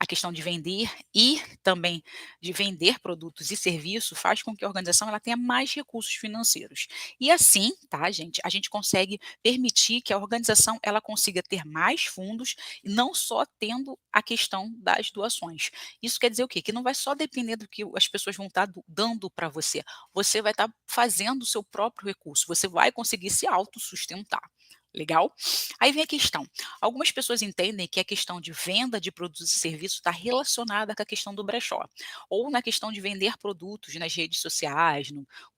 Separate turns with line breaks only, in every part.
questão de vender e também de vender produtos e serviços faz com que a organização ela tenha mais recursos financeiros. E assim, tá, gente, a gente consegue permitir que a organização ela consiga ter mais fundos e não só tendo a questão das doações. Isso quer dizer o quê? Que não vai só depender do que as pessoas vão estar dando para você, você vai estar fazendo o seu próprio recurso, você vai conseguir se autossustentar. Legal? Aí vem a questão. Algumas pessoas entendem que a questão de venda de produtos e serviços está relacionada com a questão do brechó, ou na questão de vender produtos nas redes sociais,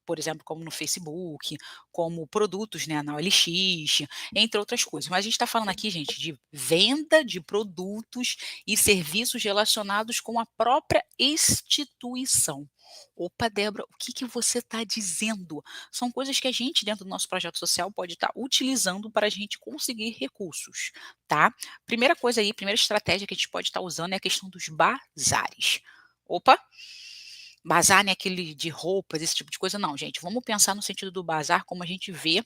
por exemplo, como no Facebook, como produtos, né, na OLX, entre outras coisas. Mas a gente está falando aqui, gente, de venda de produtos e serviços relacionados com a própria instituição. Opa, Débora, o que você está dizendo? São coisas que a gente, dentro do nosso projeto social, pode estar utilizando para a gente conseguir recursos, tá? Primeira coisa aí, primeira estratégia que a gente pode estar usando é a questão dos bazares. Opa, bazar não é aquele de roupas, esse tipo de coisa, não, gente. Vamos pensar no sentido do bazar como a gente vê.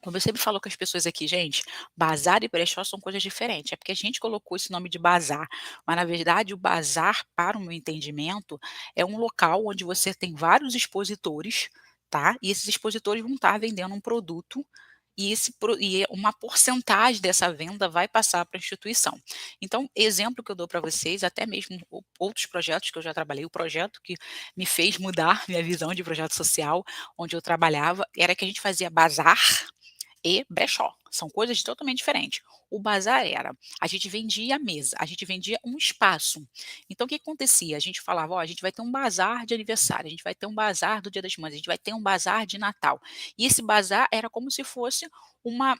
Como eu sempre falo com as pessoas aqui, gente, bazar e brechó são coisas diferentes. É porque a gente colocou esse nome de bazar, mas na verdade o bazar, para o meu entendimento, é um local onde você tem vários expositores, tá? E esses expositores vão estar vendendo um produto e, uma porcentagem dessa venda vai passar para a instituição. Então, exemplo que eu dou para vocês, até mesmo outros projetos que eu já trabalhei, o projeto que me fez mudar minha visão de projeto social, onde eu trabalhava, era que a gente fazia bazar e brechó. São coisas totalmente diferentes. O bazar era, a gente vendia a mesa, a gente vendia um espaço. Então o que acontecia? A gente falava, ó, a gente vai ter um bazar de aniversário, a gente vai ter um bazar do Dia das Mães, a gente vai ter um bazar de Natal. E esse bazar era como se fosse uma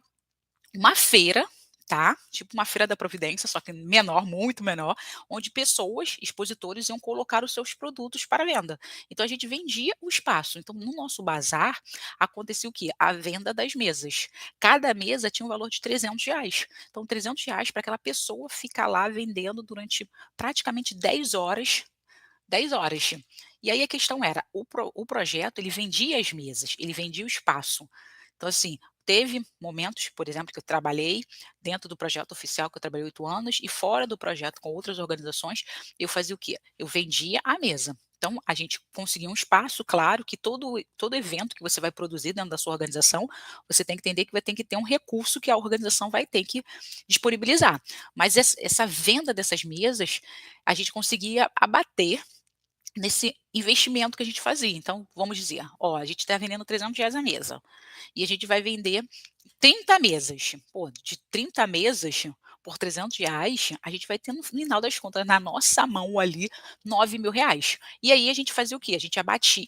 feira, tá, tipo uma feira da providência, só que menor, muito menor, onde pessoas, expositores, iam colocar os seus produtos para venda. Então a gente vendia o espaço. Então no nosso bazar acontecia o quê? A venda das mesas. Cada mesa tinha um valor de R$ 300. Então R$ 300 para aquela pessoa ficar lá vendendo durante praticamente 10 horas. 10 horas. E aí a questão era, o projeto ele vendia as mesas, ele vendia o espaço. Então assim, teve momentos, por exemplo, que eu trabalhei dentro do projeto oficial, que eu trabalhei 8 anos, e fora do projeto com outras organizações, eu fazia o quê? Eu vendia a mesa. Então, a gente conseguia um espaço, claro que todo evento que você vai produzir dentro da sua organização, você tem que entender que vai ter que ter um recurso que a organização vai ter que disponibilizar. Mas essa venda dessas mesas, a gente conseguia abater nesse investimento que a gente fazia. Então, vamos dizer, ó, a gente está vendendo R$ 300 a mesa, e a gente vai vender 30 mesas. Pô, de 30 mesas por R$ 300, a gente vai ter no final das contas, na nossa mão ali, R$ 9.000. E aí a gente fazia o quê? A gente abatia,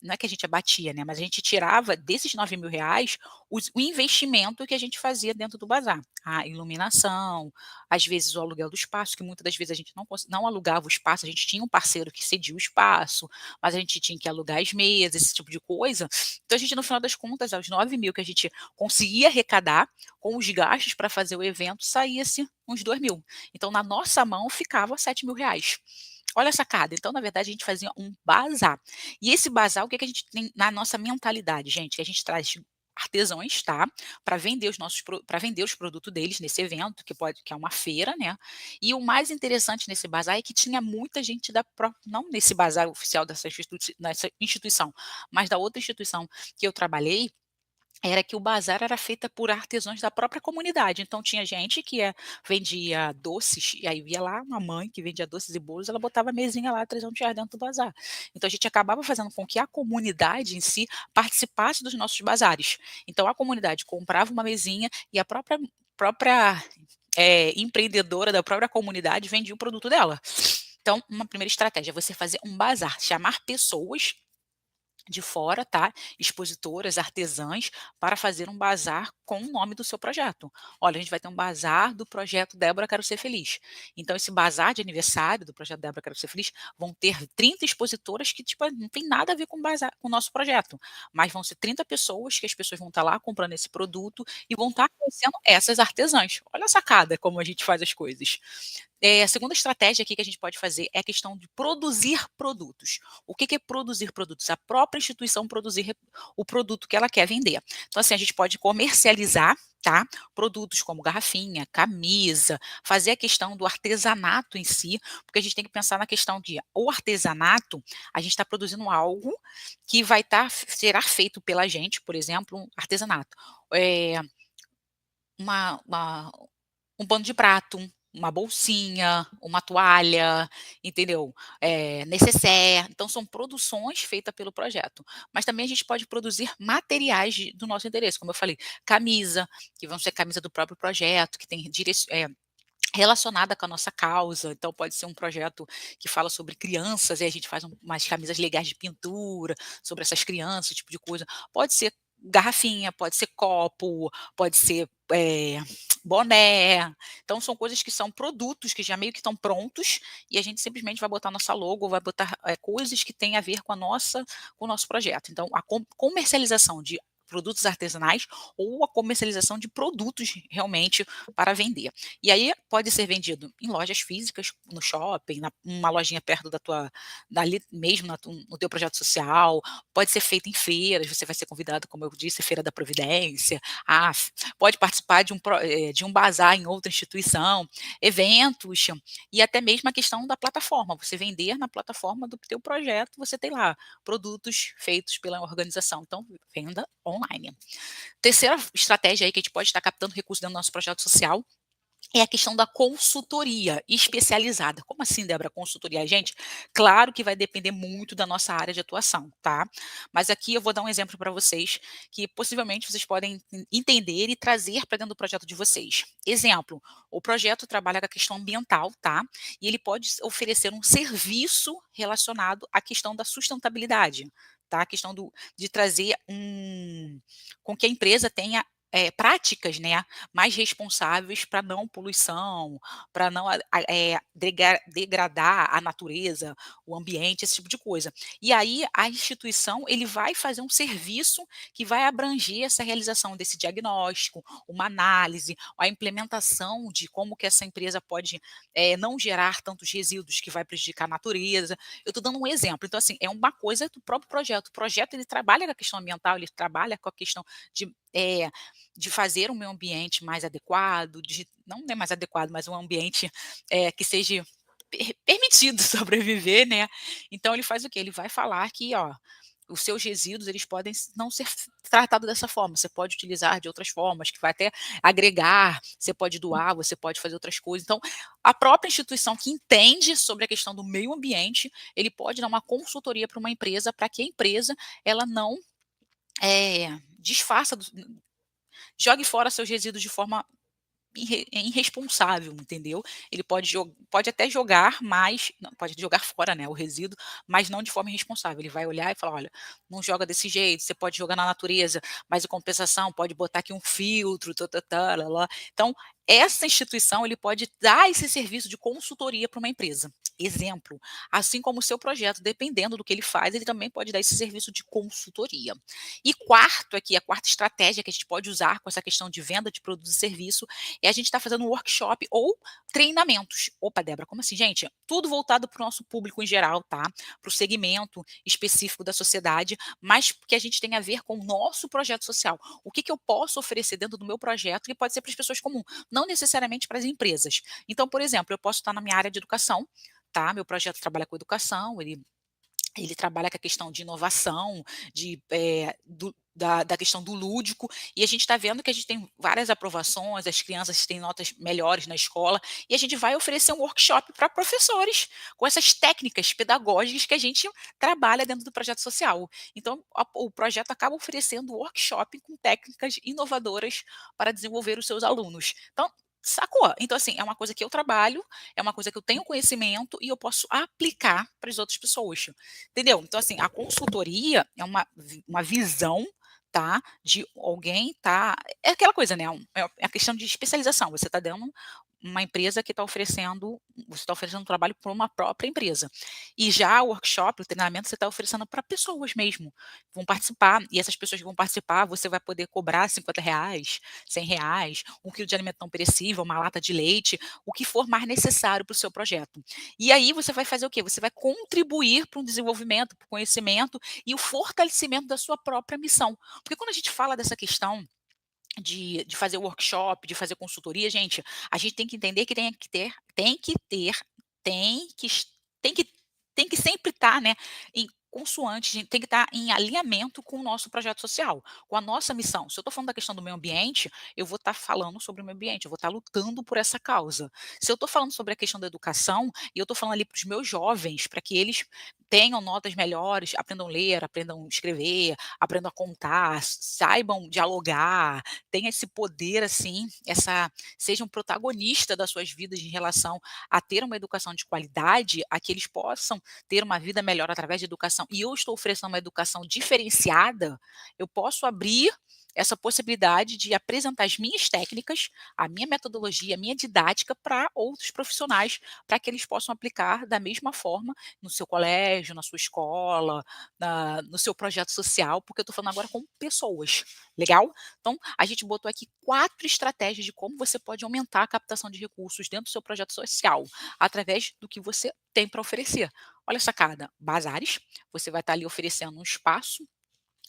não é que a gente abatia, né, mas a gente tirava desses R$ 9.000 o investimento que a gente fazia dentro do bazar. A iluminação, às vezes o aluguel do espaço, que muitas das vezes a gente não alugava o espaço, a gente tinha um parceiro que cedia o espaço, mas a gente tinha que alugar as mesas, esse tipo de coisa. Então a gente, no final das contas, aos 9.000 que a gente conseguia arrecadar, com os gastos para fazer o evento, saía-se uns 2.000. Então na nossa mão ficava R$ 7.000. Olha a sacada. Então, na verdade, a gente fazia um bazar. E esse bazar, o que a gente tem na nossa mentalidade, gente? Que a gente traz artesãos, tá? Para vender os produtos deles nesse evento, que é uma feira, né? E o mais interessante nesse bazar é que tinha muita gente não nesse bazar oficial nessa instituição, mas da outra instituição que eu trabalhei, era que o bazar era feita por artesãos da própria comunidade. Então tinha gente que vendia doces, e aí via lá uma mãe que vendia doces e bolos, ela botava a mesinha lá, R$ 300 dentro do bazar. Então a gente acabava fazendo com que a comunidade em si participasse dos nossos bazares. Então a comunidade comprava uma mesinha e a própria empreendedora da própria comunidade vendia o produto dela. Então, uma primeira estratégia é você fazer um bazar, chamar pessoas de fora, tá? Expositoras, artesãs, para fazer um bazar com o nome do seu projeto. Olha, a gente vai ter um bazar do projeto Débora Quero Ser Feliz. Então, esse bazar de aniversário do projeto Débora Quero Ser Feliz vão ter 30 expositoras que, tipo, não tem nada a ver com o nosso projeto, mas vão ser 30 pessoas que as pessoas vão estar lá comprando esse produto e vão estar conhecendo essas artesãs. Olha a sacada como a gente faz as coisas. A segunda estratégia aqui que a gente pode fazer é a questão de produzir produtos. O que é produzir produtos? A própria instituição produzir o produto que ela quer vender. Então, assim, a gente pode comercializar, tá? Produtos como garrafinha, camisa, fazer a questão do artesanato em si, porque a gente tem que pensar na questão de o artesanato, a gente está produzindo algo que vai será feito pela gente, por exemplo, um artesanato. Eh, uma um pano de prato, uma bolsinha, uma toalha, entendeu? Necessaire, então são produções feitas pelo projeto. Mas também a gente pode produzir materiais do nosso interesse, como eu falei, camisa, que vão ser camisa do próprio projeto, que tem relacionada com a nossa causa, então pode ser um projeto que fala sobre crianças, e a gente faz umas camisas legais de pintura, sobre essas crianças, esse tipo de coisa. Pode ser garrafinha, pode ser copo, pode ser, boné. Então são coisas que são produtos que já meio que estão prontos, e a gente simplesmente vai botar nossa logo, vai botar, coisas que têm a ver com o nosso projeto. Então a comercialização de produtos artesanais ou a comercialização de produtos realmente para vender. E aí pode ser vendido em lojas físicas, no shopping, uma lojinha perto da tua, dali mesmo no teu projeto social, pode ser feito em feiras, você vai ser convidado, como eu disse, Feira da Providência, pode participar de um bazar em outra instituição, eventos, e até mesmo a questão da plataforma, você vender na plataforma do teu projeto, você tem lá produtos feitos pela organização, então venda online. Terceira estratégia aí que a gente pode estar captando recursos dentro do nosso projeto social é a questão da consultoria especializada. Como assim, Débora, consultoria? Gente, claro que vai depender muito da nossa área de atuação, tá? Mas aqui eu vou dar um exemplo para vocês que possivelmente vocês podem entender e trazer para dentro do projeto de vocês. Exemplo, o projeto trabalha com a questão ambiental, tá? E ele pode oferecer um serviço relacionado à questão da sustentabilidade, tá? A questão de trazer com que a empresa tenha práticas, né, mais responsáveis para não poluição, para não degradar a natureza, o ambiente, esse tipo de coisa. E aí a instituição, ele vai fazer um serviço que vai abranger essa realização desse diagnóstico, uma análise, a implementação de como que essa empresa pode, não gerar tantos resíduos que vai prejudicar a natureza. Eu estou dando um exemplo, então assim, é uma coisa do próprio projeto. O projeto ele trabalha com a questão ambiental, ele trabalha com a questão de, de fazer um meio ambiente mais adequado, não é mais adequado, mas um ambiente que seja permitido sobreviver, né? Então ele faz o quê? Ele vai falar que, ó, os seus resíduos eles podem não ser tratados dessa forma. Você pode utilizar de outras formas, que vai até agregar. Você pode doar, você pode fazer outras coisas. Então, a própria instituição que entende sobre a questão do meio ambiente, ele pode dar uma consultoria para uma empresa para que a empresa ela não desfaça, jogue fora seus resíduos de forma irresponsável, entendeu? Ele pode até jogar, mas não, pode jogar fora, né, o resíduo, mas não de forma irresponsável. Ele vai olhar e falar: olha, não joga desse jeito, você pode jogar na natureza, mas em compensação pode botar aqui um filtro, lá, lá. Então, essa instituição ele pode dar esse serviço de consultoria para uma empresa. Exemplo, assim como o seu projeto, dependendo do que ele faz, ele também pode dar esse serviço de consultoria. E quarto aqui, a quarta estratégia que a gente pode usar com essa questão de venda de produtos e serviço é a gente está fazendo um workshop ou treinamentos. Opa, Débora, como assim, gente? Tudo voltado para o nosso público em geral, tá? Para o segmento específico da sociedade, mas que a gente tem a ver com o nosso projeto social. O que eu posso oferecer dentro do meu projeto que pode ser para as pessoas comuns, não necessariamente para as empresas. Então, por exemplo, eu posso estar na minha área de educação, tá? Meu projeto trabalha com educação, ele trabalha com a questão de inovação, da questão do lúdico, e a gente está vendo que a gente tem várias aprovações, as crianças têm notas melhores na escola, e a gente vai oferecer um workshop para professores com essas técnicas pedagógicas que a gente trabalha dentro do projeto social. Então, o projeto acaba oferecendo workshop com técnicas inovadoras para desenvolver os seus alunos. Então, sacou? Então, assim, é uma coisa que eu trabalho, é uma coisa que eu tenho conhecimento e eu posso aplicar para as outras pessoas. Entendeu? Então, assim, a consultoria é uma visão, tá, de alguém tá é aquela coisa, né, é a questão de especialização, você está dando uma empresa que está oferecendo você está oferecendo trabalho para uma própria empresa. E já o workshop, o treinamento, você está oferecendo para pessoas mesmo, vão participar, e essas pessoas que vão participar, você vai poder cobrar R$ 50, R$ 100, 1 quilo de alimento não perecível, uma lata de leite, o que for mais necessário para o seu projeto. E aí você vai fazer o quê? Você vai contribuir para o desenvolvimento, para o conhecimento e o fortalecimento da sua própria missão. Porque quando a gente fala dessa questão de fazer workshop, de fazer consultoria, gente, a gente tem que entender que tem que es tem que tem que sempre estar, né, em consoante, a gente tem que estar em alinhamento com o nosso projeto social, com a nossa missão. Se eu estou falando da questão do meio ambiente, eu vou estar falando sobre o meio ambiente, eu vou estar lutando por essa causa. Se eu estou falando sobre a questão da educação, e eu estou falando ali para os meus jovens, para que eles tenham notas melhores, aprendam a ler, aprendam a escrever, aprendam a contar, saibam dialogar, tenha esse poder, assim, sejam protagonista das suas vidas em relação a ter uma educação de qualidade, a que eles possam ter uma vida melhor através de educação, e eu estou oferecendo uma educação diferenciada, eu posso abrir essa possibilidade de apresentar as minhas técnicas, a minha metodologia, a minha didática para outros profissionais, para que eles possam aplicar da mesma forma no seu colégio, na sua escola, no seu projeto social, porque eu estou falando agora com pessoas, legal? Então, a gente botou aqui 4 estratégias de como você pode aumentar a captação de recursos dentro do seu projeto social, através do que você tem para oferecer. Olha a sacada, bazares, você vai estar ali oferecendo um espaço,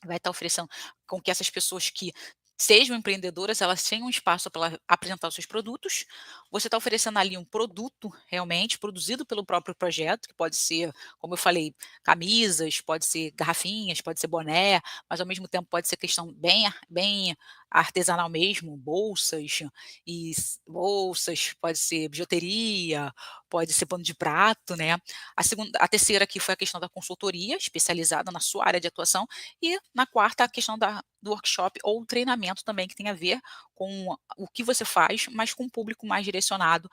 vai estar oferecendo com que essas pessoas que sejam empreendedoras, elas tenham um espaço para apresentar os seus produtos. Você está oferecendo ali um produto realmente produzido pelo próprio projeto, que pode ser, como eu falei, camisas, pode ser garrafinhas, pode ser boné, mas ao mesmo tempo pode ser questão bem artesanal mesmo, bolsas, pode ser bijuteria, pode ser pano de prato, né. A terceira aqui foi a questão da consultoria especializada na sua área de atuação, e na quarta, a questão do workshop ou treinamento também, que tem a ver com o que você faz, mas com um público mais direcionado